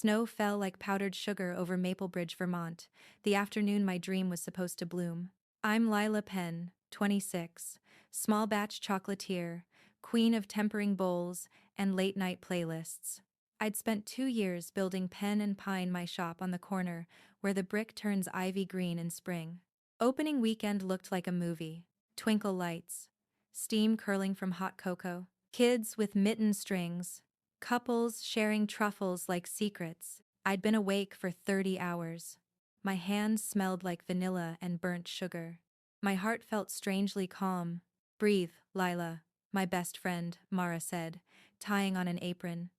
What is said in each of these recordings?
Snow fell like powdered sugar over Maplebridge, Vermont, the afternoon my dream was supposed to bloom. I'm Lila Penn, 26, small batch chocolatier, queen of tempering bowls and late-night playlists. I'd spent 2 years building Pen and Pine, my shop on the corner where the brick turns ivy green in spring. Opening weekend looked like a movie. Twinkle lights, steam curling from hot cocoa, kids with mitten strings, couples sharing truffles like secrets. I'd been awake for 30 hours. My hands smelled like vanilla and burnt sugar. My heart felt strangely calm. Breathe, Lila, my best friend, Mara said, tying on an apron.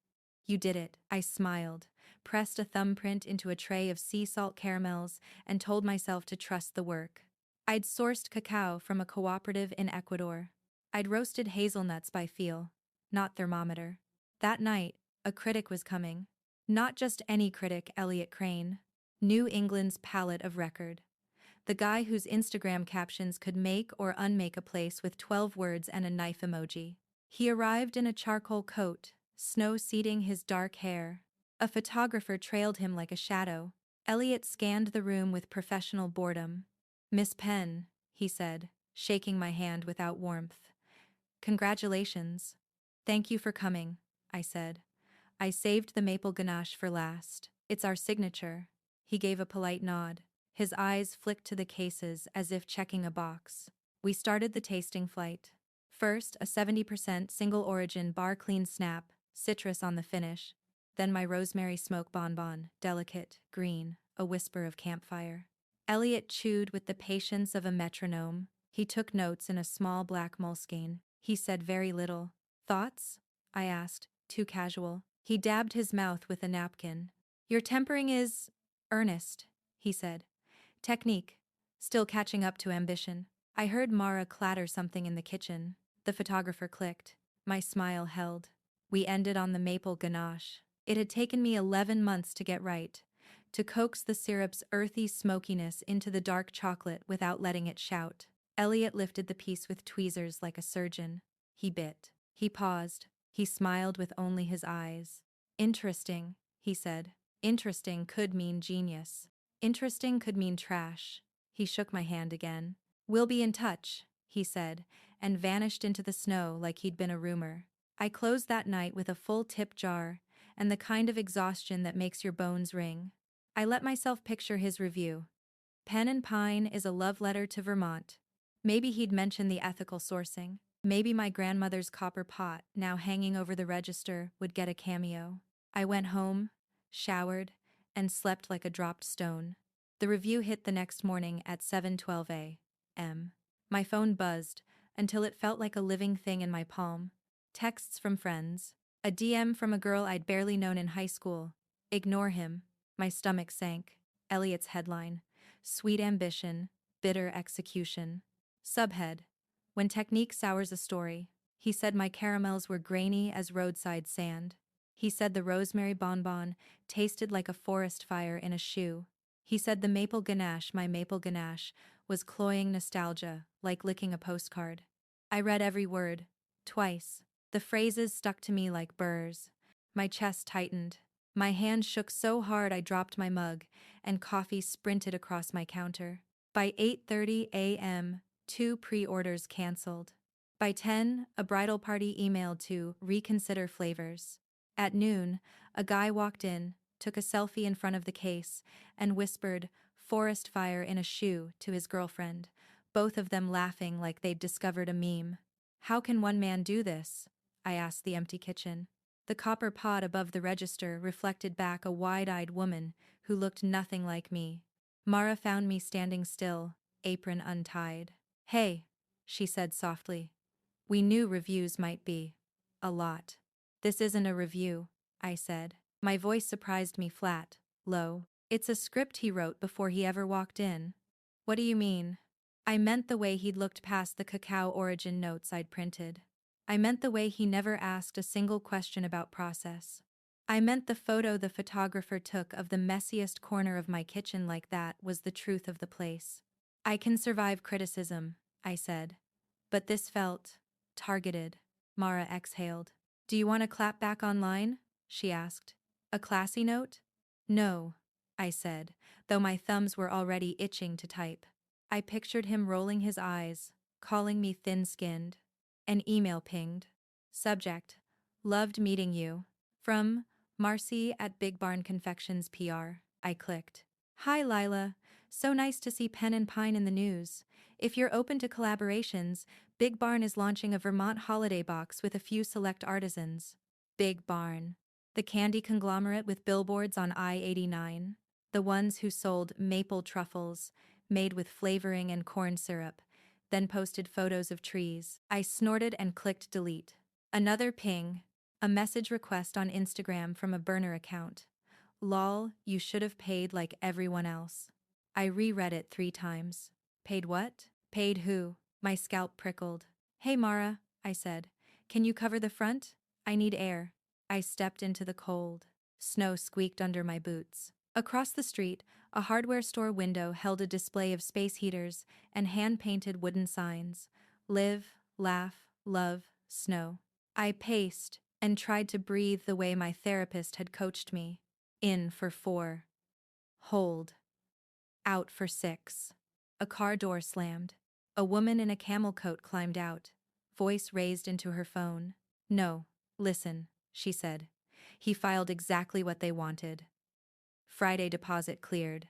You did it, I smiled, pressed a thumbprint into a tray of sea salt caramels, and told myself to trust the work. I'd sourced cacao from a cooperative in Ecuador. I'd roasted hazelnuts by feel, not thermometer. That night, a critic was coming. Not just any critic, Elliot Crane. New England's palette of record. The guy whose Instagram captions could make or unmake a place with 12 words and a knife emoji. He arrived in a charcoal coat, snow seeding his dark hair. A photographer trailed him like a shadow. Elliot scanned the room with professional boredom. Miss Penn, he said, shaking my hand without warmth. Congratulations. Thank you for coming, I said. I saved the maple ganache for last. It's our signature. He gave a polite nod. His eyes flicked to the cases as if checking a box. We started the tasting flight. First, a 70% single origin bar clean snap, citrus on the finish. Then my rosemary smoke bonbon, delicate, green, a whisper of campfire. Elliot chewed with the patience of a metronome. He took notes in a small black moleskine. He said very little. Thoughts? I asked, too casual. He dabbed his mouth with a napkin. Your tempering is earnest, he said. Technique. Still catching up to ambition. I heard Mara clatter something in the kitchen. The photographer clicked. My smile held. We ended on the maple ganache. It had taken me 11 months to get right. To coax the syrup's earthy smokiness into the dark chocolate without letting it shout. Elliot lifted the piece with tweezers like a surgeon. He bit. He paused. He smiled with only his eyes. Interesting, he said. Interesting could mean genius. Interesting could mean trash. He shook my hand again. We'll be in touch, he said, and vanished into the snow like he'd been a rumor. I closed that night with a full tip jar, and the kind of exhaustion that makes your bones ring. I let myself picture his review. Pen and Pine is a love letter to Vermont. Maybe he'd mention the ethical sourcing. Maybe my grandmother's copper pot, now hanging over the register, would get a cameo. I went home, showered, and slept like a dropped stone. The review hit the next morning at 7:12 a.m. My phone buzzed until it felt like a living thing in my palm. Texts from friends. A DM from a girl I'd barely known in high school. Ignore him. My stomach sank. Elliot's headline. Sweet ambition, bitter execution. Subhead. When technique sours a story. He said my caramels were grainy as roadside sand. He said the rosemary bonbon tasted like a forest fire in a shoe. He said the maple ganache, my maple ganache, was cloying nostalgia, like licking a postcard. I read every word. Twice. The phrases stuck to me like burrs. My chest tightened. My hand shook so hard I dropped my mug, and coffee sprinted across my counter. By 8:30 a.m., 2 pre-orders canceled. By 10, a bridal party emailed to reconsider flavors. At noon, a guy walked in, took a selfie in front of the case, and whispered, "Forest fire in a shoe," to his girlfriend, both of them laughing like they'd discovered a meme. How can one man do this? I asked the empty kitchen. The copper pot above the register reflected back a wide-eyed woman who looked nothing like me. Mara found me standing still, apron untied. Hey, she said softly. We knew reviews might be a lot. This isn't a review, I said. My voice surprised me flat, low. It's a script he wrote before he ever walked in. What do you mean? I meant the way he'd looked past the cacao origin notes I'd printed. I meant the way he never asked a single question about process. I meant the photo the photographer took of the messiest corner of my kitchen like that was the truth of the place. I can survive criticism, I said. But this felt targeted. Mara exhaled. Do you want to clap back online? She asked. A classy note? No, I said, though my thumbs were already itching to type. I pictured him rolling his eyes, calling me thin-skinned. An email pinged. Subject: Loved meeting you. From Marcy at Big Barn Confections PR. I clicked. Hi Lila, so nice to see Pen and Pine in the news. If you're open to collaborations, Big Barn is launching a Vermont holiday box with a few select artisans. Big Barn. The candy conglomerate with billboards on I-89. The ones who sold maple truffles, made with flavoring and corn syrup, then posted photos of trees. I snorted and clicked delete. Another ping. A message request on Instagram from a burner account. Lol, you should have paid like everyone else. I reread it 3 times. Paid what? Paid who? My scalp prickled. Hey Mara, I said. Can you cover the front? I need air. I stepped into the cold. Snow squeaked under my boots. Across the street, a hardware store window held a display of space heaters and hand-painted wooden signs. Live, laugh, love, snow. I paced and tried to breathe the way my therapist had coached me. In for 4. Hold. Out for 6. A car door slammed. A woman in a camel coat climbed out, voice raised into her phone. No, listen, she said. He filed exactly what they wanted. Friday deposit cleared.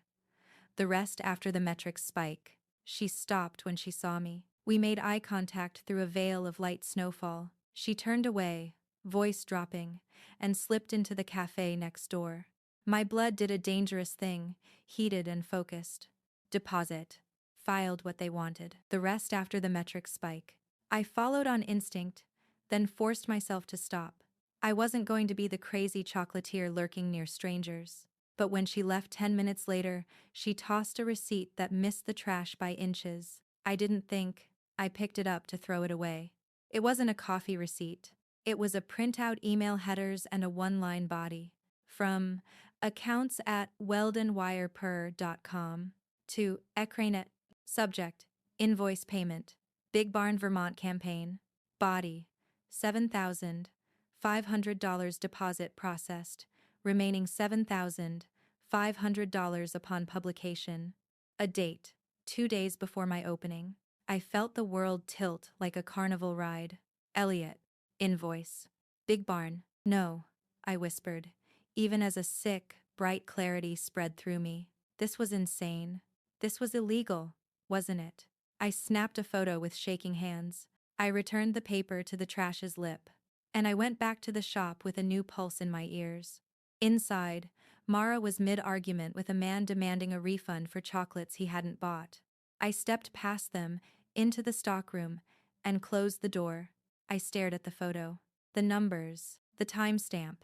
The rest after the metrics spike. She stopped when she saw me. We made eye contact through a veil of light snowfall. She turned away, voice dropping, and slipped into the cafe next door. My blood did a dangerous thing, heated and focused. Deposit. Filed what they wanted. The rest after the metrics spike. I followed on instinct, then forced myself to stop. I wasn't going to be the crazy chocolatier lurking near strangers. But when she left 10 minutes later, she tossed a receipt that missed the trash by inches. I didn't think. I picked it up to throw it away. It wasn't a coffee receipt. It was a printout, email headers, and a one-line body. From accounts at weldonwireper.com to Ecranet. Subject: Invoice payment. Big Barn Vermont campaign. Body: $7,500 deposit processed. Remaining $7,500 upon publication. A date: 2 days before my opening. I felt the world tilt like a carnival ride. Elliot. Invoice. Big Barn. No, I whispered, even as a sick, bright clarity spread through me. This was insane. This was illegal, wasn't it? I snapped a photo with shaking hands. I returned the paper to the trash's lip. And I went back to the shop with a new pulse in my ears. Inside, Mara was mid-argument with a man demanding a refund for chocolates he hadn't bought. I stepped past them, into the stockroom, and closed the door. I stared at the photo. The numbers, the timestamp.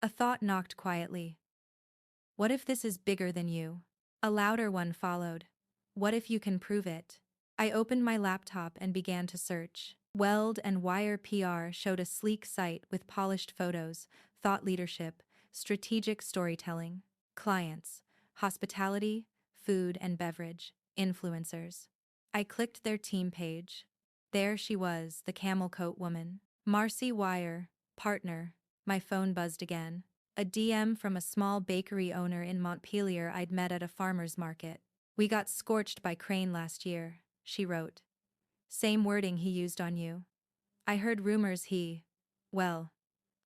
A thought knocked quietly. What if this is bigger than you? A louder one followed. What if you can prove it? I opened my laptop and began to search. Weld and Wire PR showed a sleek site with polished photos, thought leadership, strategic storytelling. Clients: hospitality, food and beverage, influencers. I clicked their team page. There she was, the camel coat woman. Marcy Wire, partner. My phone buzzed again. A DM from a small bakery owner in Montpelier I'd met at a farmer's market. We got scorched by Crane last year, she wrote. Same wording he used on you. I heard rumors well,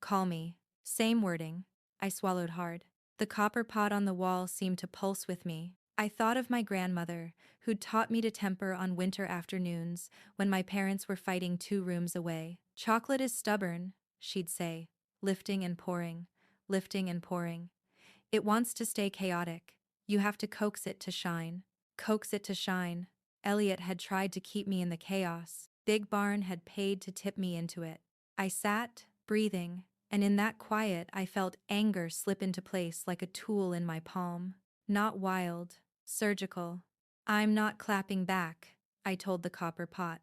call me. Same wording. I swallowed hard. The copper pot on the wall seemed to pulse with me. I thought of my grandmother, who'd taught me to temper on winter afternoons when my parents were fighting 2 rooms away. Chocolate is stubborn, she'd say, lifting and pouring, lifting and pouring. It wants to stay chaotic. You have to coax it to shine. Coax it to shine. Elliot had tried to keep me in the chaos. Big Barn had paid to tip me into it. I sat, breathing, and in that quiet I felt anger slip into place like a tool in my palm. Not wild, surgical. I'm not clapping back, I told the copper pot,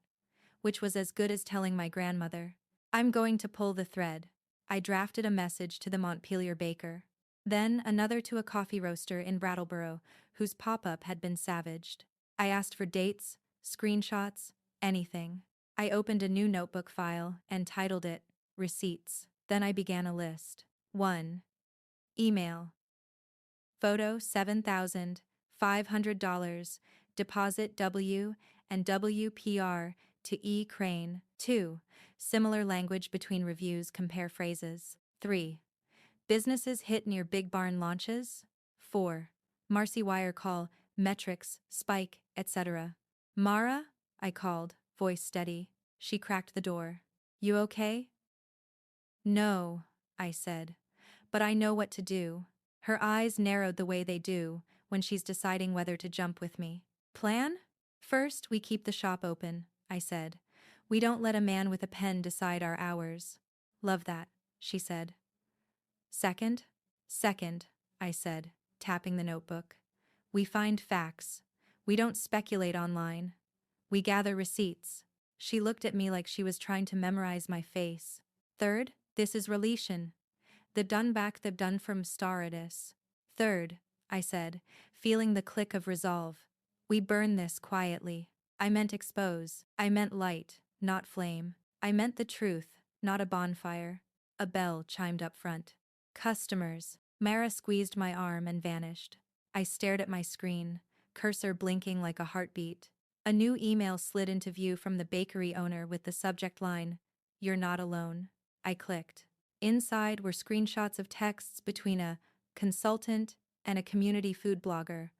which was as good as telling my grandmother. I'm going to pull the thread. I drafted a message to the Montpelier baker. Then another to a coffee roaster in Brattleboro, whose pop-up had been savaged. I asked for dates, screenshots, anything. I opened a new notebook file and titled it, Receipts. Then I began a list. 1. Email. Photo $7,500. Deposit W and WPR to E. Crane. 2. Similar language between reviews. Compare phrases. 3. Businesses hit near big barn launches. 4. Marcy wire call, metrics, spike, etc. Mara? I called, voice steady. She cracked the door. You okay? No, I said. But I know what to do. Her eyes narrowed the way they do when she's deciding whether to jump with me. Plan? First, we keep the shop open, I said. We don't let a man with a pen decide our hours. Love that, she said. Second? Second, I said, tapping the notebook. We find facts. We don't speculate online. We gather receipts. She looked at me like she was trying to memorize my face. Third, this is relation. The done back the done from Staridus. Third, I said, feeling the click of resolve. We burn this quietly. I meant expose. I meant light, not flame. I meant the truth, not a bonfire. A bell chimed up front. Customers. Mara squeezed my arm and vanished. I stared at my screen, cursor blinking like a heartbeat. A new email slid into view from the bakery owner with the subject line, "You're not alone." I clicked. Inside were screenshots of texts between a consultant and a community food blogger,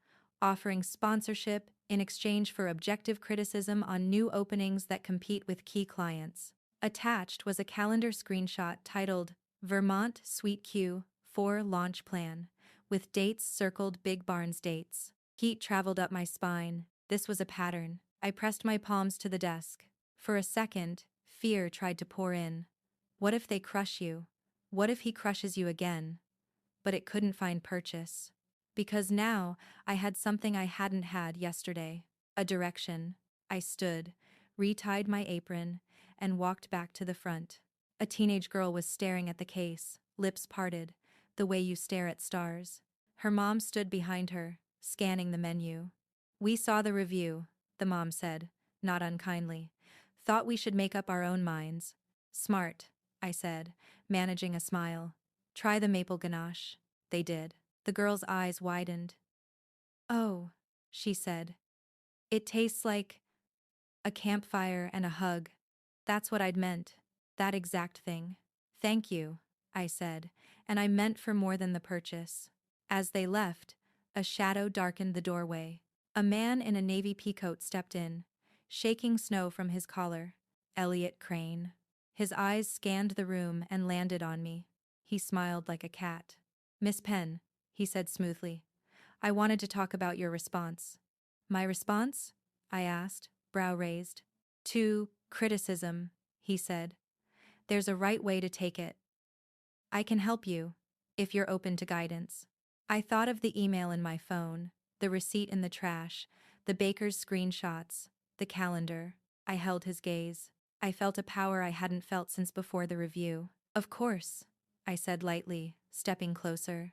offering sponsorship in exchange for objective criticism on new openings that compete with key clients. Attached was a calendar screenshot titled Vermont Sweet Q4 Launch Plan, with dates circled Big Barn's dates. Heat traveled up my spine. This was a pattern. I pressed my palms to the desk. For a second, fear tried to pour in. What if they crush you? What if he crushes you again? But it couldn't find purchase. Because now, I had something I hadn't had yesterday. A direction. I stood, retied my apron, and walked back to the front. A teenage girl was staring at the case, lips parted, the way you stare at stars. Her mom stood behind her, scanning the menu. We saw the review, the mom said, not unkindly. Thought we should make up our own minds. Smart, I said, managing a smile. Try the maple ganache. They did. The girl's eyes widened. Oh, she said. It tastes like a campfire and a hug. That's what I'd meant. That exact thing. Thank you, I said, and I meant for more than the purchase. As they left, a shadow darkened the doorway. A man in a navy peacoat stepped in, shaking snow from his collar. Elliot Crane. His eyes scanned the room and landed on me. He smiled like a cat. Miss Penn, he said smoothly. I wanted to talk about your response. My response? I asked, brow raised. To criticism, he said. There's a right way to take it. I can help you, if you're open to guidance. I thought of the email in my phone, the receipt in the trash, the baker's screenshots, the calendar. I held his gaze. I felt a power I hadn't felt since before the review. Of course, I said lightly, stepping closer.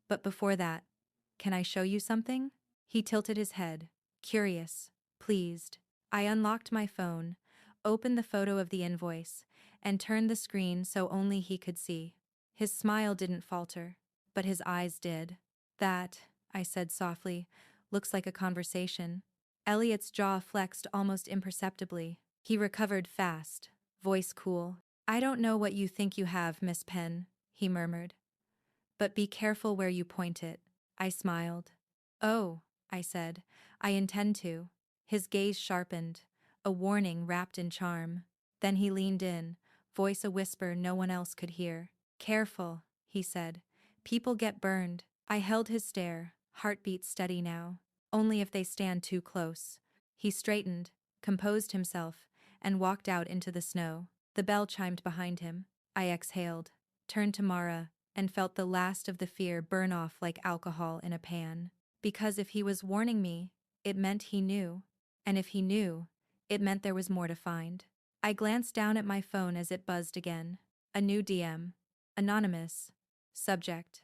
But before that, can I show you something? He tilted his head, curious, pleased. I unlocked my phone, opened the photo of the invoice, and turned the screen so only he could see. His smile didn't falter, but his eyes did. That, I said softly, looks like a conversation. Elliot's jaw flexed almost imperceptibly. He recovered fast, voice cool. I don't know what you think you have, Miss Penn, he murmured. But be careful where you point it. I smiled. Oh, I said, I intend to. His gaze sharpened, a warning wrapped in charm. Then he leaned in, voice a whisper no one else could hear. Careful, he said. People get burned. I held his stare, heartbeat steady now. Only if they stand too close. He straightened, composed himself, and walked out into the snow. The bell chimed behind him. I exhaled, turned to Mara, and felt the last of the fear burn off like alcohol in a pan. Because if he was warning me, it meant he knew. And if he knew, it meant there was more to find. I glanced down at my phone as it buzzed again. A new DM. Anonymous. Subject.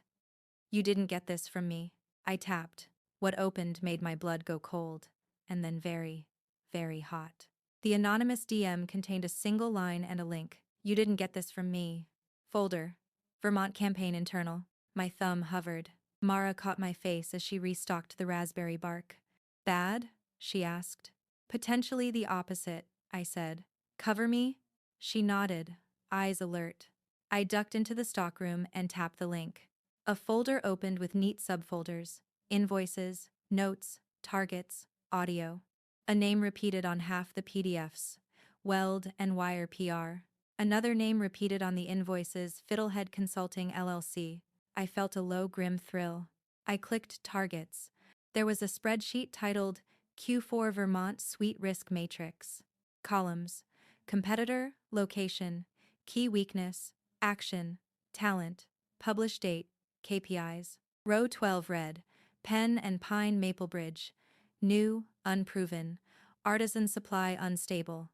You didn't get this from me. I tapped. What opened made my blood go cold, and then very, very hot. The anonymous DM contained a single line and a link. You didn't get this from me. Folder. Vermont campaign internal. My thumb hovered. Mara caught my face as she restocked the raspberry bark. Bad? She asked. Potentially the opposite, I said. Cover me? She nodded, eyes alert. I ducked into the stockroom and tapped the link. A folder opened with neat subfolders: invoices, notes, targets, audio. A name repeated on half the PDFs: Weld and Wire PR. Another name repeated on the invoices: Fiddlehead Consulting LLC. I felt a low, grim thrill. I clicked targets. There was a spreadsheet titled Q4 Vermont Suite Risk Matrix. Columns: competitor, location, key weakness, action, talent, publish date, KPIs. Row 12 read: Penn and Pine Maple Bridge. New, unproven. Artisan supply unstable.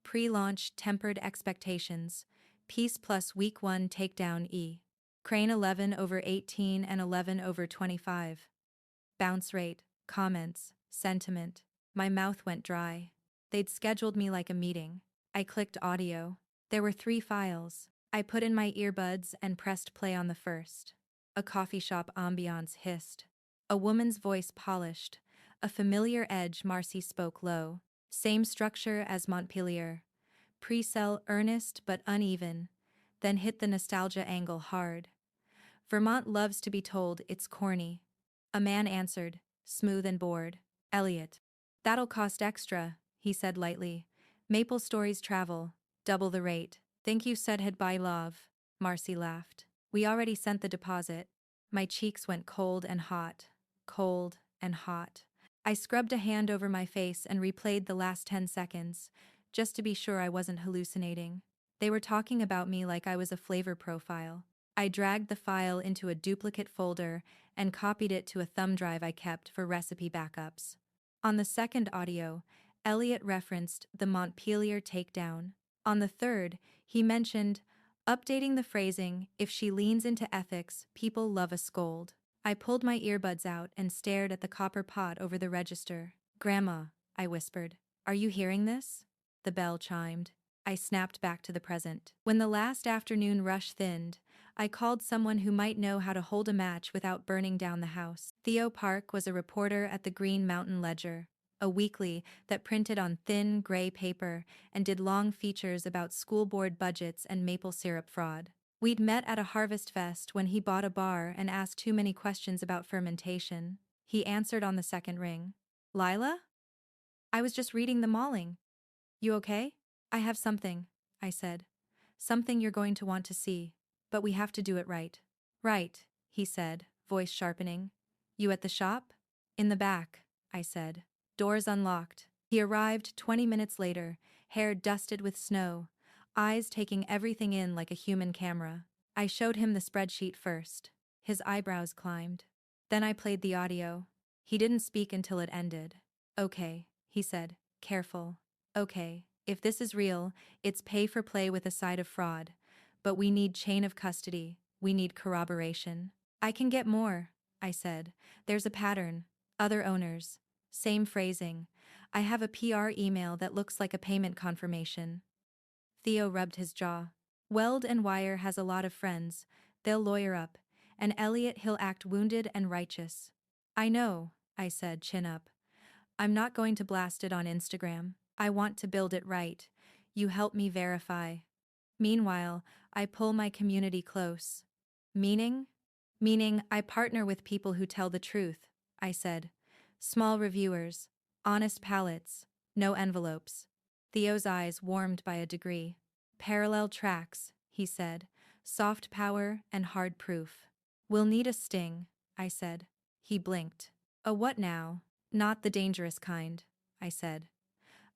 Pre-launch tempered expectations. Piece plus week 1 takedown E. Crane 11/18 and 11/25. Bounce rate, comments, sentiment. My mouth went dry. They'd scheduled me like a meeting. I clicked audio. There were 3 files. I put in my earbuds and pressed play on the first. A coffee shop ambiance hissed. A woman's voice polished. A familiar edge. Marcy spoke low. Same structure as Montpelier. Pre-sell earnest but uneven. Then hit the nostalgia angle hard. Vermont loves to be told it's corny. A man answered, smooth and bored. Elliot. That'll cost extra, he said lightly. Maple Stories travel, double the rate. Think you said he'd buy love, Marcy laughed. We already sent the deposit. My cheeks went cold and hot. Cold and hot. I scrubbed a hand over my face and replayed the last 10 seconds, just to be sure I wasn't hallucinating. They were talking about me like I was a flavor profile. I dragged the file into a duplicate folder and copied it to a thumb drive I kept for recipe backups. On the second audio, Elliot referenced the Montpelier takedown. On the third, he mentioned, updating the phrasing: if she leans into ethics, people love a scold. I pulled my earbuds out and stared at the copper pot over the register. Grandma, I whispered, are you hearing this? The bell chimed. I snapped back to the present. When the last afternoon rush thinned, I called someone who might know how to hold a match without burning down the house. Theo Park was a reporter at the Green Mountain Ledger, a weekly that printed on thin, gray paper and did long features about school board budgets and maple syrup fraud. We'd met at a harvest fest when he bought a bar and asked too many questions about fermentation. He answered on the second ring. Lila? I was just reading the mauling. You okay? I have something, I said. Something you're going to want to see. But we have to do it right. Right, he said, voice sharpening. You at the shop? In the back, I said. Doors unlocked. He arrived 20 minutes later, hair dusted with snow, eyes taking everything in like a human camera. I showed him the spreadsheet first. His eyebrows climbed. Then I played the audio. He didn't speak until it ended. Okay, he said, careful. Okay, if this is real, it's pay for play with a side of fraud. But we need chain of custody. We need corroboration. I can get more, I said. There's a pattern. Other owners. Same phrasing. I have a PR email that looks like a payment confirmation. Theo rubbed his jaw. Weld and Wire has a lot of friends. They'll lawyer up. And Elliot, he'll act wounded and righteous. I know, I said, chin up. I'm not going to blast it on Instagram. I want to build it right. You help me verify. Meanwhile, I pull my community close. Meaning? Meaning I partner with people who tell the truth, I said. Small reviewers. Honest palates. No envelopes. Theo's eyes warmed by a degree. Parallel tracks, he said. Soft power and hard proof. We'll need a sting, I said. He blinked. A what now? Not the dangerous kind, I said.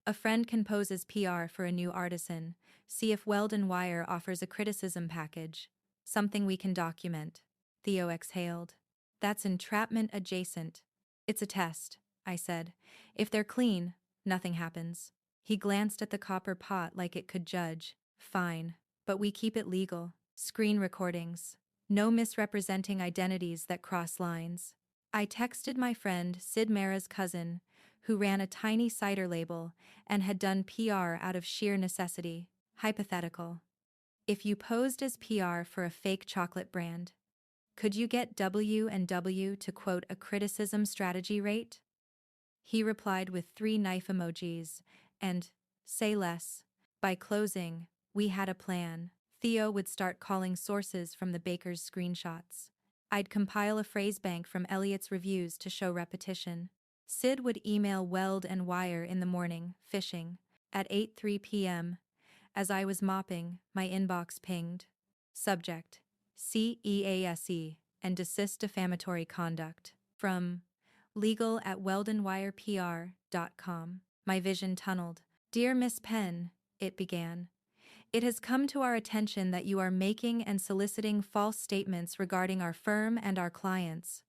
A friend composes PR for a new artisan. See if Weld and Wire offers a criticism package. Something we can document. Theo exhaled. That's entrapment adjacent. It's a test, I said. If they're clean, nothing happens. He glanced at the copper pot like it could judge. Fine, but we keep it legal. Screen recordings. No misrepresenting identities that cross lines. I texted my friend Sid Mara's cousin, who ran a tiny cider label and had done PR out of sheer necessity. Hypothetical. If you posed as PR for a fake chocolate brand, Could you get W&W to quote a criticism strategy rate? He replied with 3 knife emojis, and, say less. By closing, we had a plan. Theo would start calling sources from the baker's screenshots. I'd compile a phrase bank from Elliot's reviews to show repetition. Sid would email Weld and Wire in the morning, phishing. At 8:03 p.m., as I was mopping, my inbox pinged. Subject: CEASE, and desist defamatory conduct. From legal@weldandwirepr.com. My vision tunneled. Dear Miss Penn, it began. It has come to our attention that you are making and soliciting false statements regarding our firm and our clients.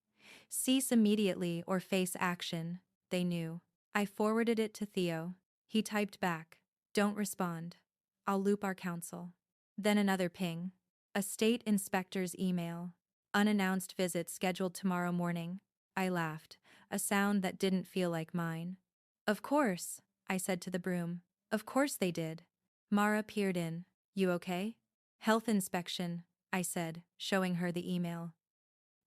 Cease immediately or face action, they knew. I forwarded it to Theo. He typed back, don't respond. I'll loop our counsel. Then another ping. A state inspector's email. Unannounced visit scheduled tomorrow morning. I laughed, a sound that didn't feel like mine. Of course, I said to the broom. Of course they did. Mara peered in. You okay? Health inspection, I said, showing her the email.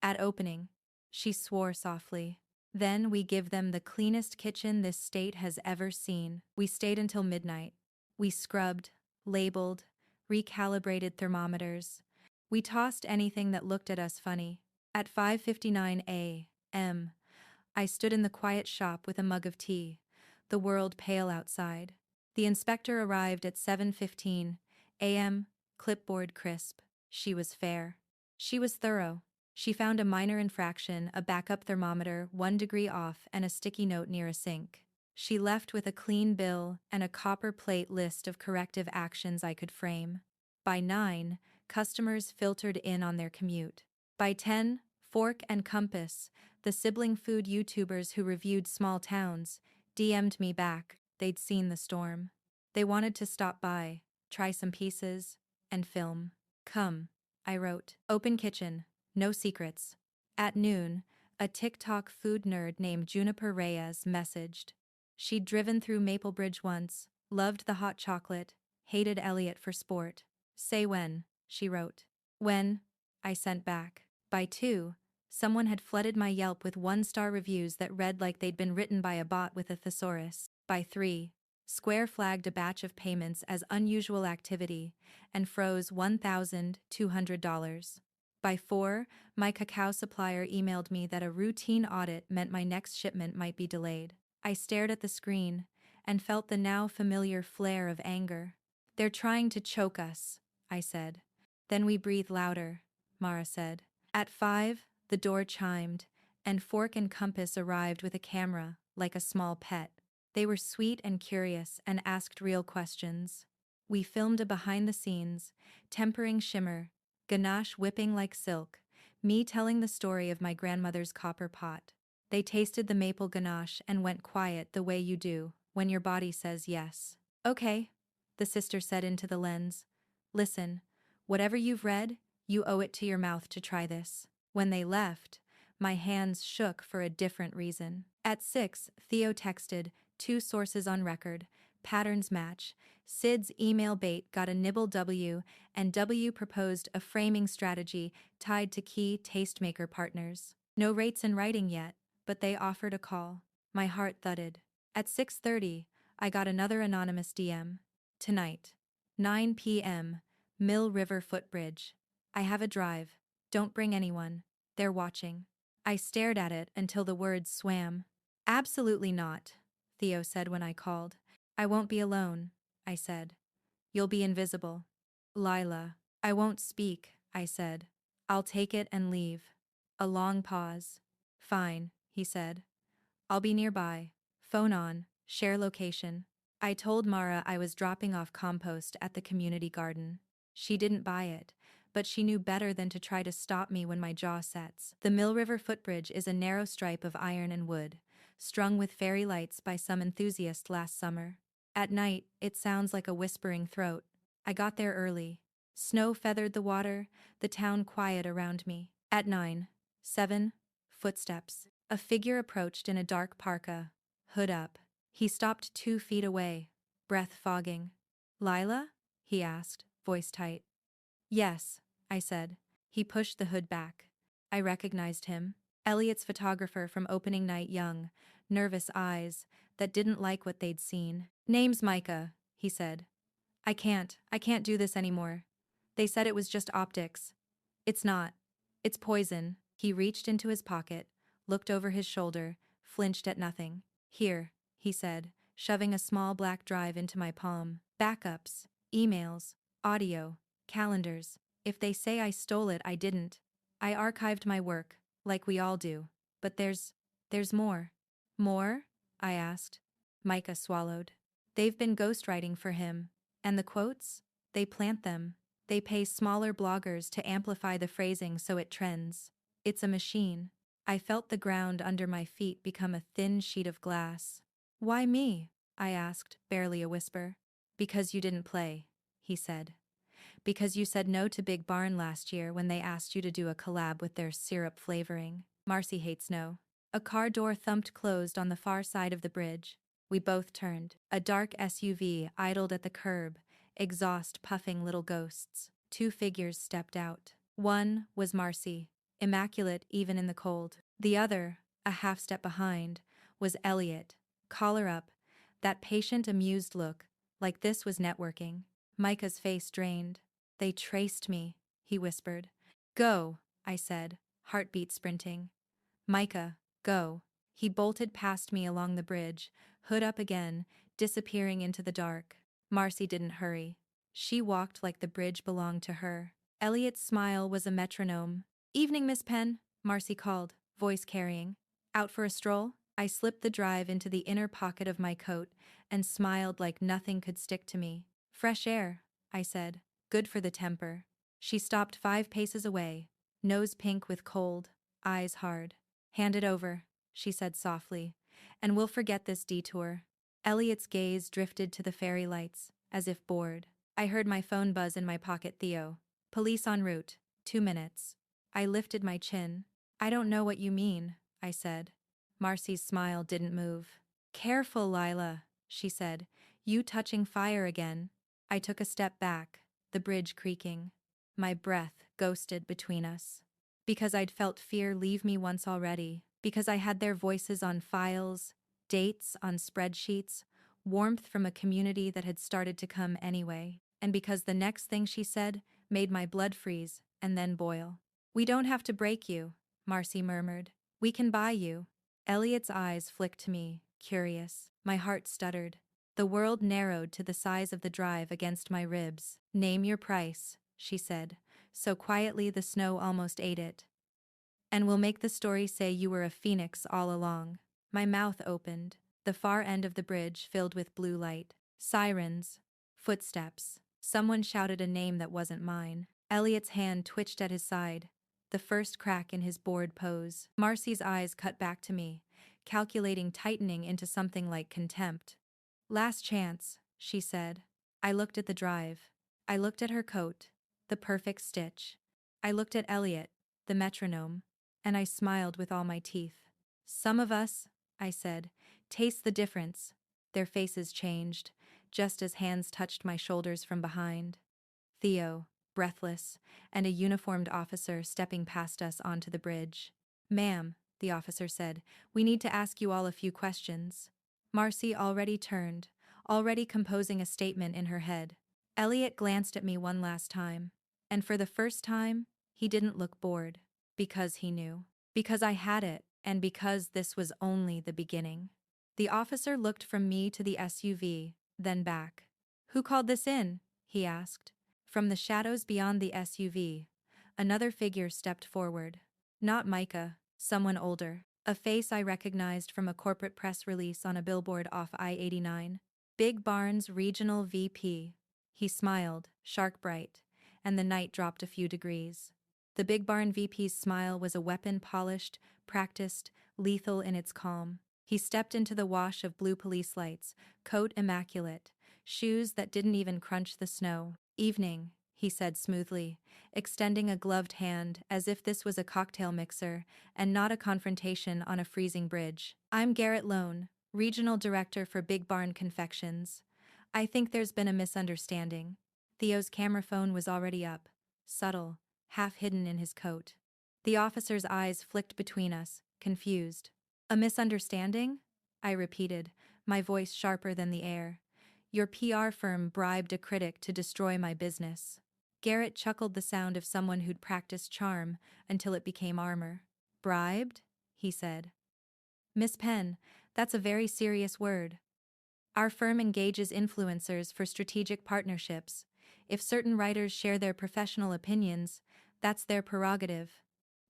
At opening, she swore softly. Then we give them the cleanest kitchen this state has ever seen. We stayed until midnight. We scrubbed, labeled, recalibrated thermometers. We tossed anything that looked at us funny. At 5:59 a.m., I stood in the quiet shop with a mug of tea, the world pale outside. The inspector arrived at 7:15 a.m., clipboard crisp. She was fair. She was thorough. She found a minor infraction, a backup thermometer 1 degree off, and a sticky note near a sink. She left with a clean bill and a copper plate list of corrective actions I could frame. By 9, customers filtered in on their commute. By 10, Fork and Compass, the sibling food YouTubers who reviewed small towns, DM'd me back. They'd seen the storm. They wanted to stop by, try some pieces, and film. Come, I wrote. Open kitchen. No secrets. At noon, a TikTok food nerd named Juniper Reyes messaged. She'd driven through Maplebridge once, loved the hot chocolate, hated Elliot for sport. Say when, she wrote. When, I sent back. By 2, someone had flooded my Yelp with 1-star reviews that read like they'd been written by a bot with a thesaurus. By 3, Square flagged a batch of payments as unusual activity and froze $1,200. By 4, my cacao supplier emailed me that a routine audit meant my next shipment might be delayed. I stared at the screen and felt the now familiar flare of anger. They're trying to choke us, I said. Then we breathe louder, Mara said. At 5, the door chimed, and Fork and Compass arrived with a camera, like a small pet. They were sweet and curious and asked real questions. We filmed a behind-the-scenes, tempering shimmer, ganache whipping like silk, me telling the story of my grandmother's copper pot. They tasted the maple ganache and went quiet the way you do when your body says yes. Okay, the sister said into the lens. Listen, whatever you've read, you owe it to your mouth to try this. When they left, my hands shook for a different reason. At 6, Theo texted, 2 sources on record, patterns match. Sid's email bait got a nibble W, and W proposed a framing strategy tied to key tastemaker partners. No rates in writing yet, but they offered a call. My heart thudded. At 6:30, I got another anonymous DM. Tonight, 9 p.m., Mill River Footbridge. I have a drive. Don't bring anyone. They're watching. I stared at it until the words swam. Absolutely not, Theo said when I called. I won't be alone, I said. You'll be invisible. Lila. I won't speak, I said. I'll take it and leave. A long pause. Fine, he said. I'll be nearby. Phone on, share location. I told Mara I was dropping off compost at the community garden. She didn't buy it, but she knew better than to try to stop me when my jaw sets. The Mill River Footbridge is a narrow stripe of iron and wood, strung with fairy lights by some enthusiast last summer. At night, it sounds like a whispering throat. I got there early. Snow feathered the water, the town quiet around me. At 9, 7, footsteps. A figure approached in a dark parka, hood up. He stopped 2 feet away, breath fogging. Lila? He asked, voice tight. Yes, I said. He pushed the hood back. I recognized him. Elliot's photographer from opening night, young, nervous eyes that didn't like what they'd seen. "Name's Micah," he said. I can't do this anymore. They said it was just optics. It's not. It's poison." He reached into his pocket, looked over his shoulder, flinched at nothing. "Here," he said, shoving a small black drive into my palm. "Backups, emails, audio, calendars. If they say I stole it, I didn't. I archived my work, like we all do. But there's more." "More?" I asked. Micah swallowed. "They've been ghostwriting for him. And the quotes? They plant them. They pay smaller bloggers to amplify the phrasing so it trends. It's a machine." I felt the ground under my feet become a thin sheet of glass. "Why me?" I asked, barely a whisper. "Because you didn't play," he said. "Because you said no to Big Barn last year when they asked you to do a collab with their syrup flavoring. Marcy hates no." A car door thumped closed on the far side of the bridge. We both turned. A dark SUV idled at the curb, exhaust puffing little ghosts. Two figures stepped out. One was Marcy, immaculate even in the cold. The other, a half step behind, was Elliot, collar up, that patient amused look, like this was networking. Micah's face drained. "They traced me," he whispered. "Go," I said, heartbeat sprinting. "Micah, go." He bolted past me along the bridge, hood up again, disappearing into the dark. Marcy didn't hurry. She walked like the bridge belonged to her. Elliot's smile was a metronome. "Evening, Miss Penn," Marcy called, voice carrying. "Out for a stroll?" I slipped the drive into the inner pocket of my coat and smiled like nothing could stick to me. "Fresh air," I said. "Good for the temper." She stopped 5 paces away, nose pink with cold, eyes hard. "Hand it over," she said softly, "and we'll forget this detour." Elliot's gaze drifted to the fairy lights, as if bored. I heard my phone buzz in my pocket. "Theo. Police en route. 2 minutes." I lifted my chin. "I don't know what you mean," I said. Marcy's smile didn't move. "Careful, Lila," she said. "You touching fire again." I took a step back, the bridge creaking. My breath ghosted between us. Because I'd felt fear leave me once already. Because I had their voices on files, dates on spreadsheets, warmth from a community that had started to come anyway. And because the next thing she said made my blood freeze and then boil. "We don't have to break you," Marcy murmured. "We can buy you." Elliot's eyes flicked to me, curious. My heart stuttered. The world narrowed to the size of the drive against my ribs. "Name your price," she said, so quietly the snow almost ate it. "And we'll make the story say you were a phoenix all along." My mouth opened, the far end of the bridge filled with blue light. Sirens. Footsteps. Someone shouted a name that wasn't mine. Elliot's hand twitched at his side, the first crack in his bored pose. Marcy's eyes cut back to me, calculating tightening into something like contempt. "Last chance," she said. I looked at the drive. I looked at her coat, the perfect stitch. I looked at Elliot, the metronome, and I smiled with all my teeth. "Some of us," I said, "taste the difference." Their faces changed, just as hands touched my shoulders from behind. Theo, breathless, and a uniformed officer stepping past us onto the bridge. "Ma'am," the officer said, "we need to ask you all a few questions." Marcy already turned, already composing a statement in her head. Elliot glanced at me one last time, and for the first time, he didn't look bored. Because he knew. Because I had it, and because this was only the beginning. The officer looked from me to the SUV, then back. "Who called this in?" he asked. From the shadows beyond the SUV, another figure stepped forward. Not Micah, someone older. A face I recognized from a corporate press release on a billboard off I-89. Big Barn's regional VP. He smiled, shark bright, and the night dropped a few degrees. The Big Barn VP's smile was a weapon polished, practiced, lethal in its calm. He stepped into the wash of blue police lights, coat immaculate, shoes that didn't even crunch the snow. "Evening," he said smoothly, extending a gloved hand as if this was a cocktail mixer and not a confrontation on a freezing bridge. "I'm Garrett Lone, Regional Director for Big Barn Confections. I think there's been a misunderstanding." Theo's camera phone was already up, subtle, half hidden in his coat. The officer's eyes flicked between us, confused. A misunderstanding? I repeated, my voice sharper than the air. Your PR firm bribed a critic to destroy my business. Garrett chuckled the sound of someone who'd practiced charm until it became armor. Bribed? He said. Miss Penn, that's a very serious word. Our firm engages influencers for strategic partnerships. If certain writers share their professional opinions, that's their prerogative.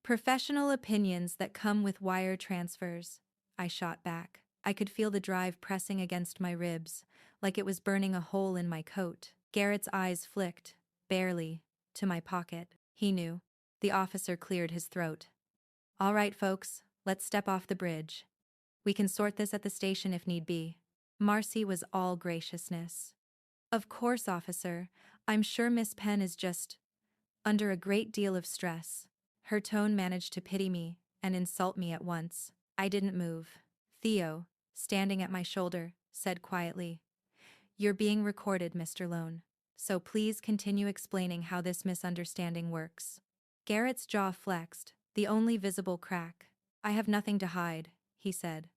Professional opinions that come with wire transfers. I shot back. I could feel the drive pressing against my ribs, like it was burning a hole in my coat. Garrett's eyes flicked, barely, to my pocket. He knew. The officer cleared his throat. All right, folks, let's step off the bridge. We can sort this at the station if need be. Marcy was all graciousness. Of course, officer. I'm sure Miss Penn is just under a great deal of stress. Her tone managed to pity me and insult me at once. I didn't move. Theo, standing at my shoulder, said quietly, You're being recorded, Mr. Lone. So please continue explaining how this misunderstanding works. Garrett's jaw flexed, the only visible crack. I have nothing to hide, he said.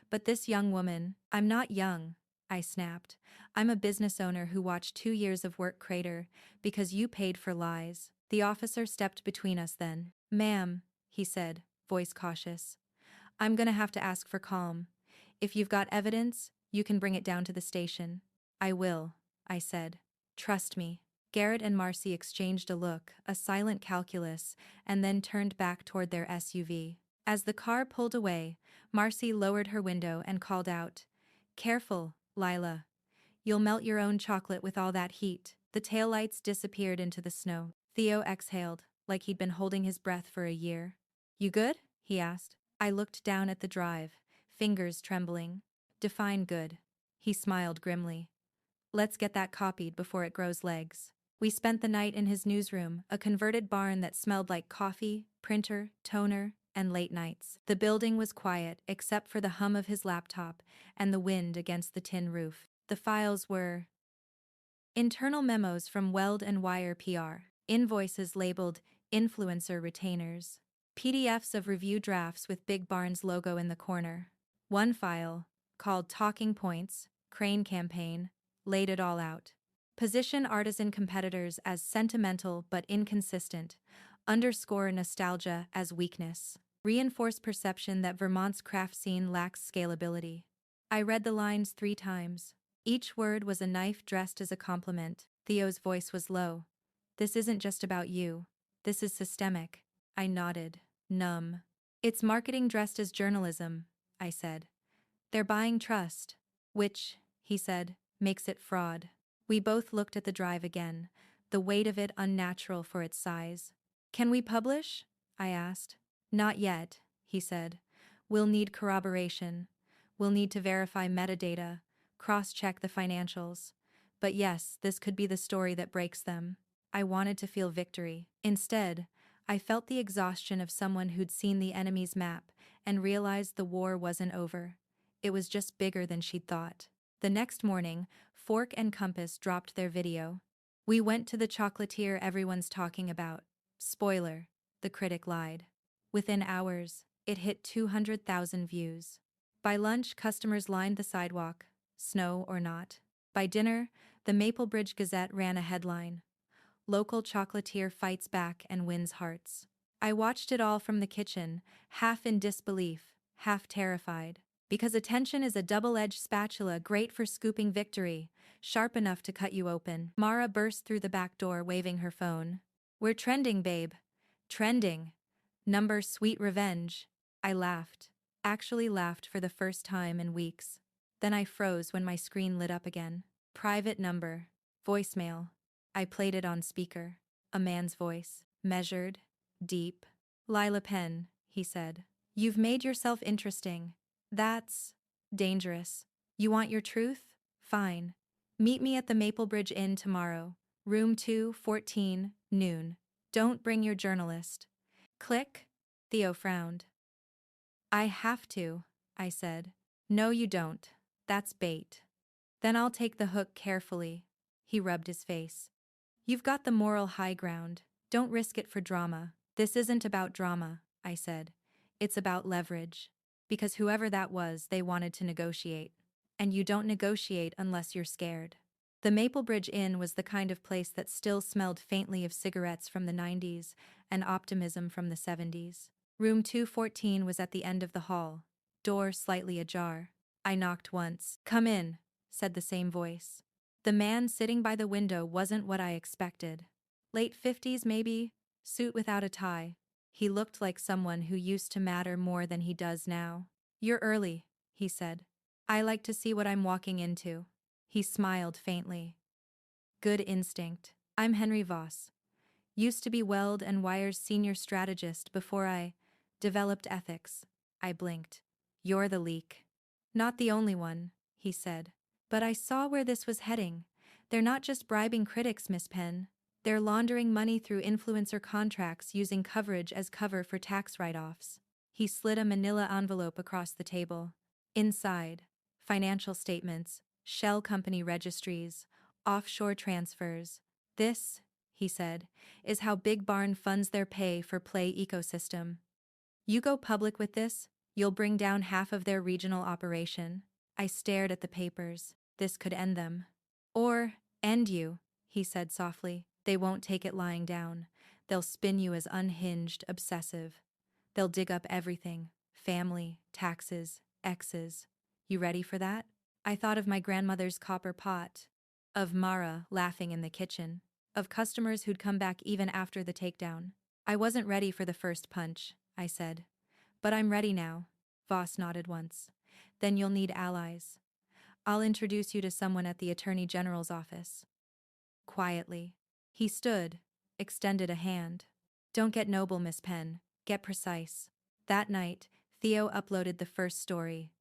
But this young woman, I'm not young, I snapped. I'm a business owner who watched 2 years of work crater because you paid for lies. The officer stepped between us then. Ma'am, he said, voice cautious. I'm gonna have to ask for calm. If you've got evidence, you can bring it down to the station. I will, I said. Trust me. Garrett and Marcy exchanged a look, a silent calculus, and then turned back toward their SUV. As the car pulled away, Marcy lowered her window and called out, Careful, Lila. You'll melt your own chocolate with all that heat. The taillights disappeared into the snow. Theo exhaled, like he'd been holding his breath for a year. You good? He asked. I looked down at the drive, fingers trembling. Define good. He smiled grimly. Let's get that copied before it grows legs. We spent the night in his newsroom, a converted barn that smelled like coffee, printer, toner, and late nights. The building was quiet except for the hum of his laptop and the wind against the tin roof. The files were internal memos from Weld and Wire PR, invoices labeled influencer retainers, PDFs of review drafts with Big Barn's logo in the corner. One file, called Talking Points, Crane Campaign, laid it all out. Position artisan competitors as sentimental but inconsistent, underscore nostalgia as weakness, reinforce perception that Vermont's craft scene lacks scalability. I read the lines 3 times. Each word was a knife dressed as a compliment. Theo's voice was low. This isn't just about you. This is systemic. I nodded, numb. It's marketing dressed as journalism, I said. They're buying trust. Which, he said, makes it fraud. We both looked at the drive again, the weight of it unnatural for its size. Can we publish? I asked. Not yet, he said. We'll need corroboration. We'll need to verify metadata, cross-check the financials. But yes, this could be the story that breaks them. I wanted to feel victory. Instead, I felt the exhaustion of someone who'd seen the enemy's map and realized the war wasn't over. It was just bigger than she'd thought. The next morning, Fork and Compass dropped their video. We went to the chocolatier everyone's talking about. Spoiler, the critic lied. Within hours, it hit 200,000 views. By lunch, customers lined the sidewalk, snow or not. By dinner, the Maplebridge Gazette ran a headline. Local chocolatier fights back and wins hearts. I watched it all from the kitchen, half in disbelief, half terrified. Because attention is a double-edged spatula great for scooping victory, sharp enough to cut you open. Mara burst through the back door waving her phone. We're trending, babe. Trending. Number sweet revenge. I laughed. Actually laughed for the first time in weeks. Then I froze when my screen lit up again. Private number. Voicemail. I played it on speaker. A man's voice. Measured. Deep. Lila Penn, he said. You've made yourself interesting. That's dangerous. You want your truth? Fine. Meet me at the Maplebridge Inn tomorrow. Room 214, noon. Don't bring your journalist. Click. Theo frowned. I have to, I said. No, you don't. That's bait. Then I'll take the hook carefully. He rubbed his face. You've got the moral high ground. Don't risk it for drama. This isn't about drama, I said. It's about leverage. Because whoever that was, they wanted to negotiate. And you don't negotiate unless you're scared. The Maplebridge Inn was the kind of place that still smelled faintly of cigarettes from the 90s and optimism from the 70s. Room 214 was at the end of the hall, door slightly ajar. I knocked once. "Come in," said the same voice. The man sitting by the window wasn't what I expected. Late 50s maybe, suit without a tie. He looked like someone who used to matter more than he does now. "You're early," he said. "I like to see what I'm walking into." He smiled faintly. "Good instinct. I'm Henry Voss. Used to be Weld and Wire's senior strategist before I developed ethics." I blinked. "You're the leak." "Not the only one," he said. "But I saw where this was heading. They're not just bribing critics, Miss Penn. They're laundering money through influencer contracts using coverage as cover for tax write-offs." He slid a manila envelope across the table. Inside, financial statements, shell company registries, offshore transfers. "This," he said, "is how Big Barn funds their pay-for-play ecosystem. You go public with this, you'll bring down half of their regional operation." I stared at the papers. This could end them. "Or end you," he said softly. "They won't take it lying down. They'll spin you as unhinged, obsessive. They'll dig up everything: family, taxes, exes. You ready for that?" I thought of my grandmother's copper pot, of Mara laughing in the kitchen, of customers who'd come back even after the takedown. "I wasn't ready for the first punch," I said. "But I'm ready now." Voss nodded once. "Then you'll need allies. I'll introduce you to someone at the Attorney General's office." Quietly, he stood, extended a hand. "Don't get noble, Miss Penn. Get precise." That night, Theo uploaded the first story.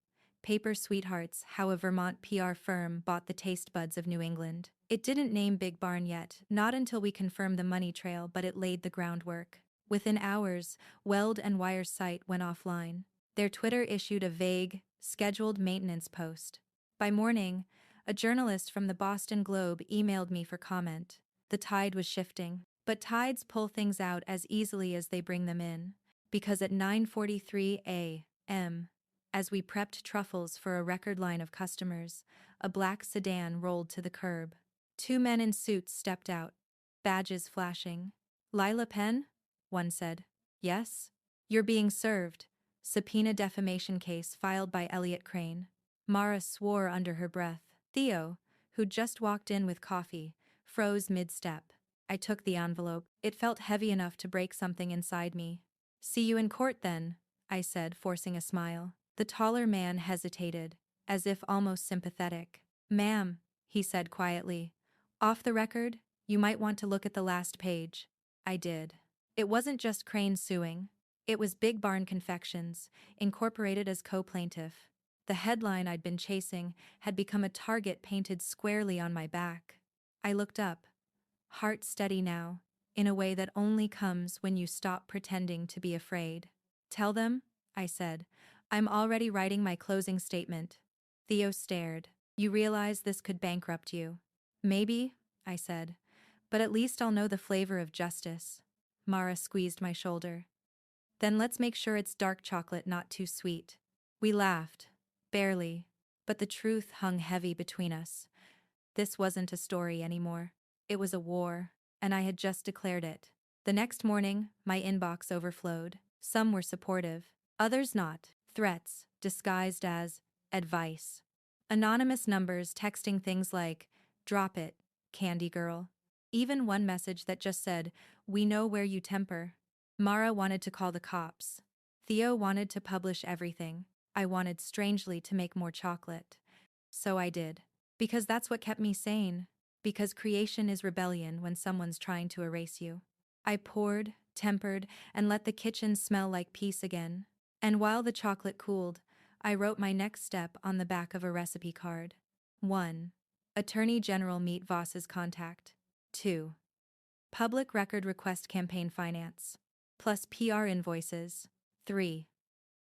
Paper Sweethearts: How a Vermont PR Firm Bought the Taste Buds of New England. It didn't name Big Barn yet, not until we confirmed the money trail, but it laid the groundwork. Within hours, Weld and Wire's site went offline. Their Twitter issued a vague, scheduled maintenance post. By morning, a journalist from the Boston Globe emailed me for comment. The tide was shifting. But tides pull things out as easily as they bring them in. Because at 9:43 a.m., as we prepped truffles for a record line of customers, a black sedan rolled to the curb. Two men in suits stepped out, badges flashing. "Lila Penn?" one said. "Yes?" "You're being served. Subpoena defamation case filed by Elliot Crane." Mara swore under her breath. Theo, who'd just walked in with coffee, froze mid-step. I took the envelope. It felt heavy enough to break something inside me. "See you in court then," I said, forcing a smile. The taller man hesitated, as if almost sympathetic. "Ma'am," he said quietly, "off the record, you might want to look at the last page." I did. It wasn't just Crane suing. It was Big Barn Confections, incorporated as co-plaintiff. The headline I'd been chasing had become a target painted squarely on my back. I looked up. Heart steady now, in a way that only comes when you stop pretending to be afraid. "Tell them," I said. "I'm already writing my closing statement." Theo stared. "You realize this could bankrupt you?" "Maybe," I said. "But at least I'll know the flavor of justice." Mara squeezed my shoulder. "Then let's make sure it's dark chocolate, not too sweet." We laughed. Barely. But the truth hung heavy between us. This wasn't a story anymore. It was a war, and I had just declared it. The next morning, my inbox overflowed. Some were supportive, others not. Threats, disguised as advice. Anonymous numbers texting things like, "Drop it, candy girl." Even one message that just said, "We know where you temper." Mara wanted to call the cops. Theo wanted to publish everything. I wanted strangely to make more chocolate. So I did. Because that's what kept me sane. Because creation is rebellion when someone's trying to erase you. I poured, tempered, and let the kitchen smell like peace again. And while the chocolate cooled, I wrote my next step on the back of a recipe card. 1. Attorney General meet Voss's contact. 2. Public record request campaign finance. Plus PR invoices. 3.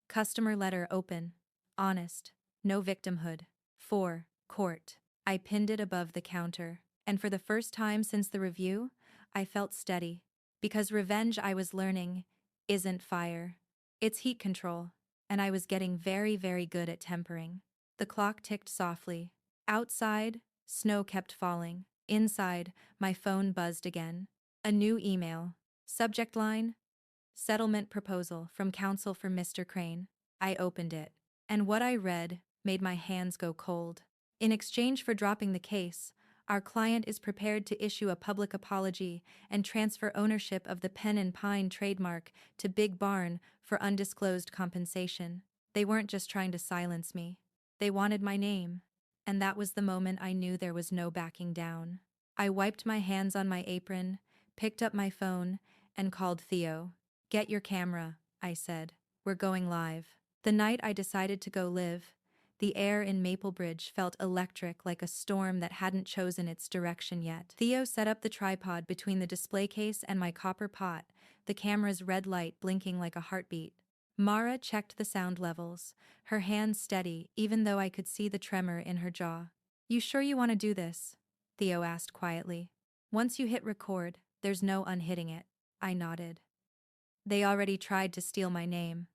Customer letter open. Honest. No victimhood. 4. Court. I pinned it above the counter. And for the first time since the review, I felt steady. Because revenge, I was learning, isn't fire. It's heat control. And I was getting very, very good at tempering. The clock ticked softly. Outside, snow kept falling. Inside, my phone buzzed again. A new email. Subject line: Settlement proposal from counsel for Mr. Crane. I opened it. And what I read made my hands go cold. In exchange for dropping the case, our client is prepared to issue a public apology and transfer ownership of the Pen and Pine trademark to Big Barn for undisclosed compensation. They weren't just trying to silence me. They wanted my name. And that was the moment I knew there was no backing down. I wiped my hands on my apron, picked up my phone, and called Theo. "Get your camera," I said. "We're going live." The night I decided to go live, the air in Maplebridge felt electric, like a storm that hadn't chosen its direction yet. Theo set up the tripod between the display case and my copper pot, the camera's red light blinking like a heartbeat. Mara checked the sound levels, her hands steady even though I could see the tremor in her jaw. "You sure you want to do this?" Theo asked quietly. "Once you hit record, there's no unhitting it." I nodded. "They already tried to steal my name.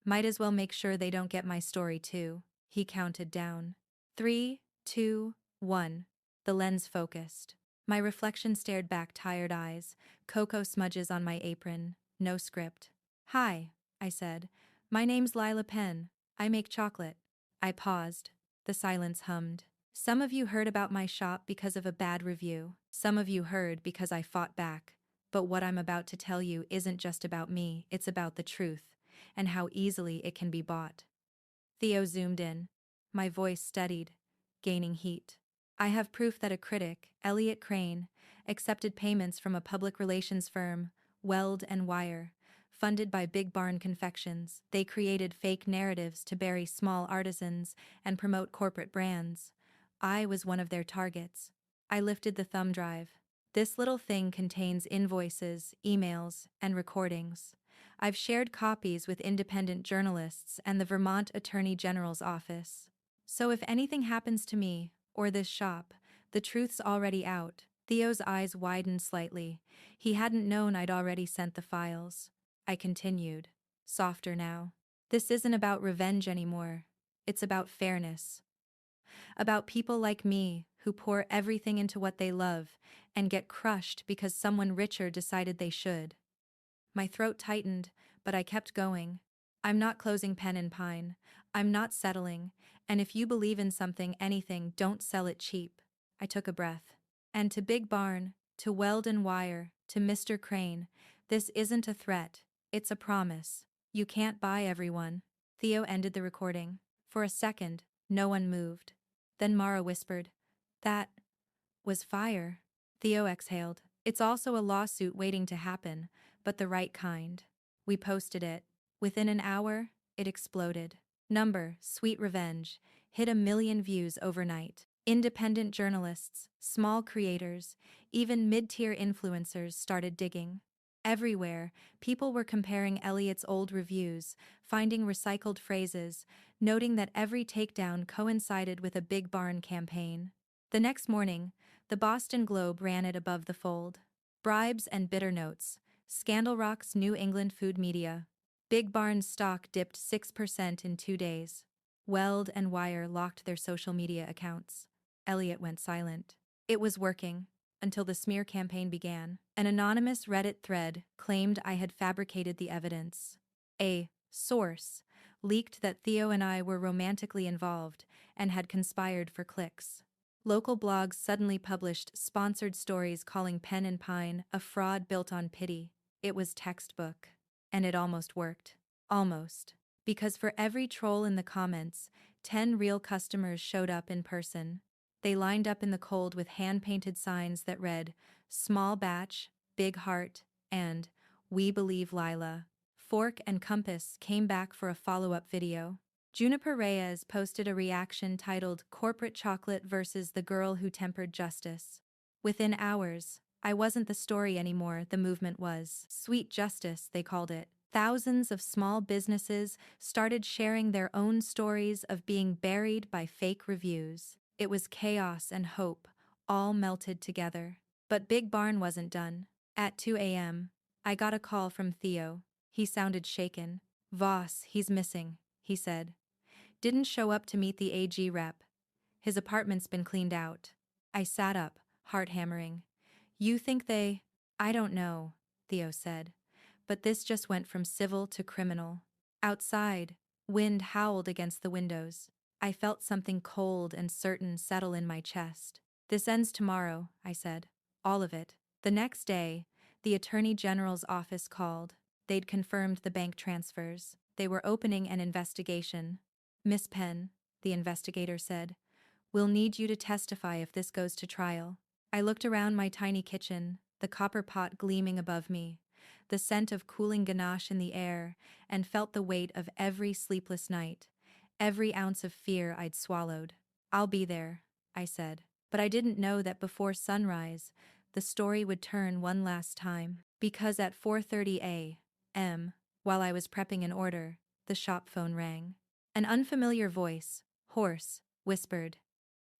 Might as well make sure they don't get my story too." He counted down. 3, 2, 1. The lens focused. My reflection stared back, tired eyes, cocoa smudges on my apron, no script. "Hi," I said. "My name's Lila Penn. I make chocolate." I paused. The silence hummed. "Some of you heard about my shop because of a bad review. Some of you heard because I fought back. But what I'm about to tell you isn't just about me, it's about the truth, and how easily it can be bought." Theo zoomed in. My voice steadied, gaining heat. "I have proof that a critic, Elliot Crane, accepted payments from a public relations firm, Weld and Wire, funded by Big Barn Confections. They created fake narratives to bury small artisans and promote corporate brands. I was one of their targets." I lifted the thumb drive. "This little thing contains invoices, emails, and recordings. I've shared copies with independent journalists and the Vermont Attorney General's office. So if anything happens to me, or this shop, the truth's already out." Theo's eyes widened slightly. He hadn't known I'd already sent the files. I continued, softer now. "This isn't about revenge anymore. It's about fairness. About people like me who pour everything into what they love and get crushed because someone richer decided they should." My throat tightened, but I kept going. "I'm not closing Pen and Pine. I'm not settling, and if you believe in something, anything, don't sell it cheap." I took a breath. "And to Big Barn, to Weld and Wire, to Mr. Crane, this isn't a threat, it's a promise. You can't buy everyone." Theo ended the recording. For a second, no one moved. Then Mara whispered, "That was fire." Theo exhaled. "It's also a lawsuit waiting to happen, but the right kind." We posted it. Within an hour, it exploded. Number, Sweet Revenge, hit 1 million views overnight. Independent journalists, small creators, even mid-tier influencers started digging. Everywhere, people were comparing Elliot's old reviews, finding recycled phrases, noting that every takedown coincided with a Big Barn campaign. The next morning, the Boston Globe ran it above the fold. "Bribes and bitter notes. Scandal rocks New England food media." Big Barn's stock dipped 6% in 2 days. Weld and Wire locked their social media accounts. Elliot went silent. It was working, until the smear campaign began. An anonymous Reddit thread claimed I had fabricated the evidence. A source leaked that Theo and I were romantically involved and had conspired for clicks. Local blogs suddenly published sponsored stories calling Pen and Pine a fraud built on pity. It was textbook. And it almost worked. Almost. Because for every troll in the comments, 10 real customers showed up in person. They lined up in the cold with hand-painted signs that read, "Small batch, big heart," and "We believe Lila." Fork and Compass came back for a follow-up video. Juniper Reyes posted a reaction titled "Corporate Chocolate versus the Girl Who Tempered Justice." Within hours, I wasn't the story anymore, the movement was. Sweet Justice, they called it. Thousands of small businesses started sharing their own stories of being buried by fake reviews. It was chaos and hope, all melted together. But Big Barn wasn't done. At 2 a.m., I got a call from Theo. He sounded shaken. Voss, he's missing, he said. Didn't show up to meet the AG rep. His apartment's been cleaned out. I sat up, heart hammering. You think they… I don't know, Theo said. But this just went from civil to criminal. Outside, wind howled against the windows. I felt something cold and certain settle in my chest. This ends tomorrow, I said. All of it. The next day, the Attorney General's office called. They'd confirmed the bank transfers. They were opening an investigation. Miss Penn, the investigator said, we'll need you to testify if this goes to trial. I looked around my tiny kitchen, the copper pot gleaming above me, the scent of cooling ganache in the air, and felt the weight of every sleepless night, every ounce of fear I'd swallowed. I'll be there, I said. But I didn't know that before sunrise, the story would turn one last time. Because at 4:30 a.m., while I was prepping an order, the shop phone rang. An unfamiliar voice, hoarse, whispered,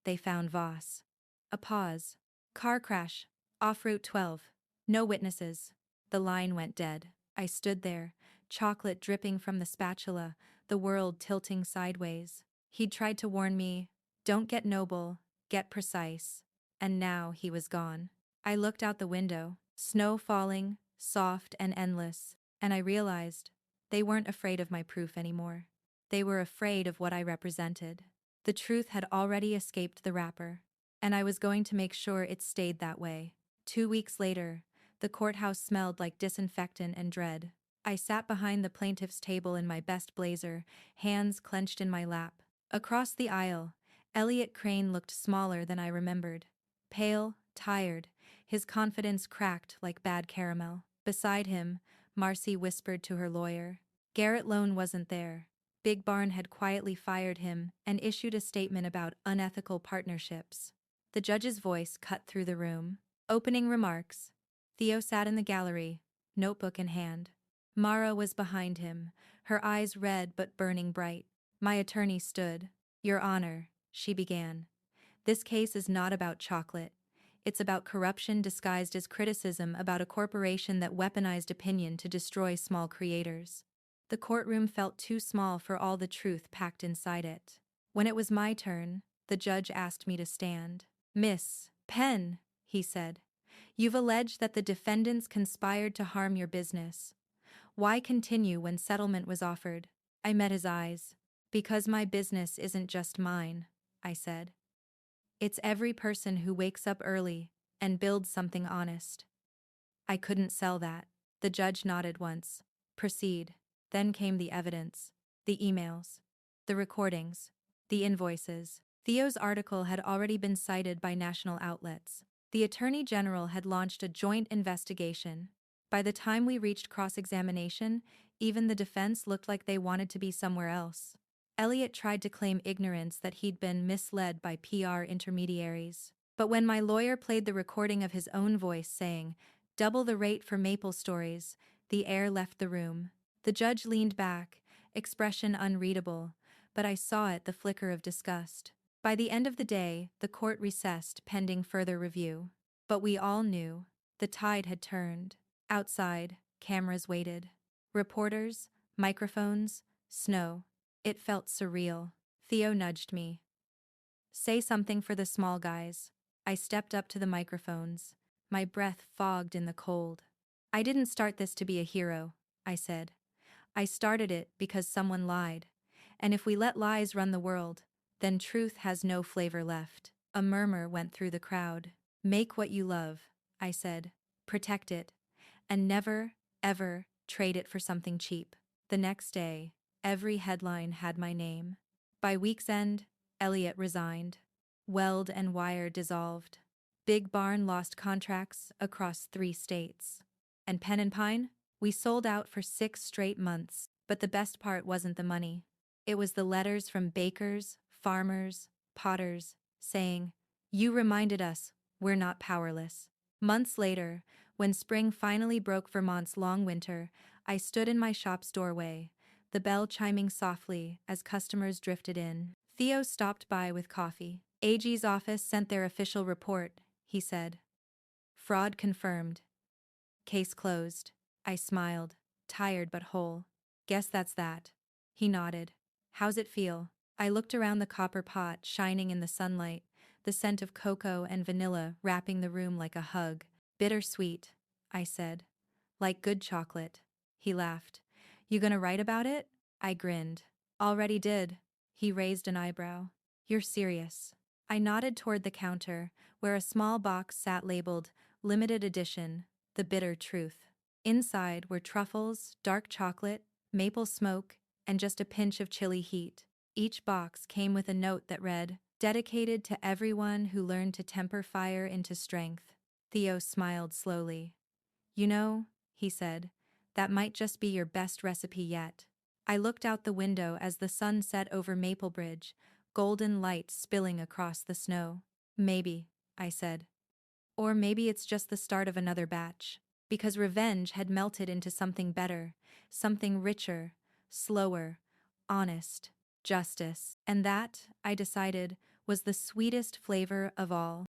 "They found Voss." A pause. "Car crash. Off Route 12. No witnesses." The line went dead. I stood there, chocolate dripping from the spatula, the world tilting sideways. He'd tried to warn me, don't get noble, get precise. And now he was gone. I looked out the window, snow falling, soft and endless, and I realized they weren't afraid of my proof anymore. They were afraid of what I represented. The truth had already escaped the wrapper, and I was going to make sure it stayed that way. 2 weeks later, the courthouse smelled like disinfectant and dread. I sat behind the plaintiff's table in my best blazer, hands clenched in my lap. Across the aisle, Elliot Crane looked smaller than I remembered. Pale, tired, his confidence cracked like bad caramel. Beside him, Marcy whispered to her lawyer. Garrett Lone wasn't there. Big Barn had quietly fired him and issued a statement about unethical partnerships. The judge's voice cut through the room. Opening remarks. Theo sat in the gallery, notebook in hand. Mara was behind him, her eyes red but burning bright. My attorney stood. Your Honor, she began. This case is not about chocolate. It's about corruption disguised as criticism about a corporation that weaponized opinion to destroy small creators. The courtroom felt too small for all the truth packed inside it. When it was my turn, the judge asked me to stand. Miss Penn, he said, you've alleged that the defendants conspired to harm your business. Why continue when settlement was offered? I met his eyes. Because my business isn't just mine, I said. It's every person who wakes up early and builds something honest. I couldn't sell that. The judge nodded once. Proceed. Then came the evidence. The emails. The recordings. The invoices. Theo's article had already been cited by national outlets. The Attorney General had launched a joint investigation. By the time we reached cross-examination, even the defense looked like they wanted to be somewhere else. Elliot tried to claim ignorance that he'd been misled by PR intermediaries. But when my lawyer played the recording of his own voice saying, "Double the rate for Maple Stories," the air left the room. The judge leaned back, expression unreadable, but I saw it, the flicker of disgust. By the end of the day, the court recessed pending further review. But we all knew. The tide had turned. Outside, cameras waited. Reporters, microphones, snow. It felt surreal. Theo nudged me. Say something for the small guys. I stepped up to the microphones, my breath fogged in the cold. I didn't start this to be a hero, I said. I started it because someone lied. And if we let lies run the world, then truth has no flavor left. A murmur went through the crowd. Make what you love, I said. Protect it. And never, ever, trade it for something cheap. The next day, every headline had my name. By week's end, Elliot resigned. Weld and Wire dissolved. Big Barn lost contracts across 3 states. And Pen and Pine? We sold out for 6 straight months. But the best part wasn't the money. It was the letters from bakers, farmers, potters, saying, "You reminded us, we're not powerless." Months later, when spring finally broke Vermont's long winter, I stood in my shop's doorway, the bell chiming softly as customers drifted in. Theo stopped by with coffee. AG's office sent their official report, he said. Fraud confirmed. Case closed. I smiled, tired but whole. Guess that's that. He nodded. How's it feel? I looked around the copper pot shining in the sunlight, the scent of cocoa and vanilla wrapping the room like a hug. Bittersweet, I said. Like good chocolate. He laughed. You gonna write about it? I grinned. Already did. He raised an eyebrow. You're serious. I nodded toward the counter, where a small box sat labeled, Limited Edition, The Bitter Truth. Inside were truffles, dark chocolate, maple smoke, and just a pinch of chili heat. Each box came with a note that read, Dedicated to everyone who learned to temper fire into strength. Theo smiled slowly. You know, he said, that might just be your best recipe yet. I looked out the window as the sun set over Maple Bridge, golden light spilling across the snow. Maybe, I said. Or maybe it's just the start of another batch. Because revenge had melted into something better, something richer, slower, honest, justice. And that, I decided, was the sweetest flavor of all.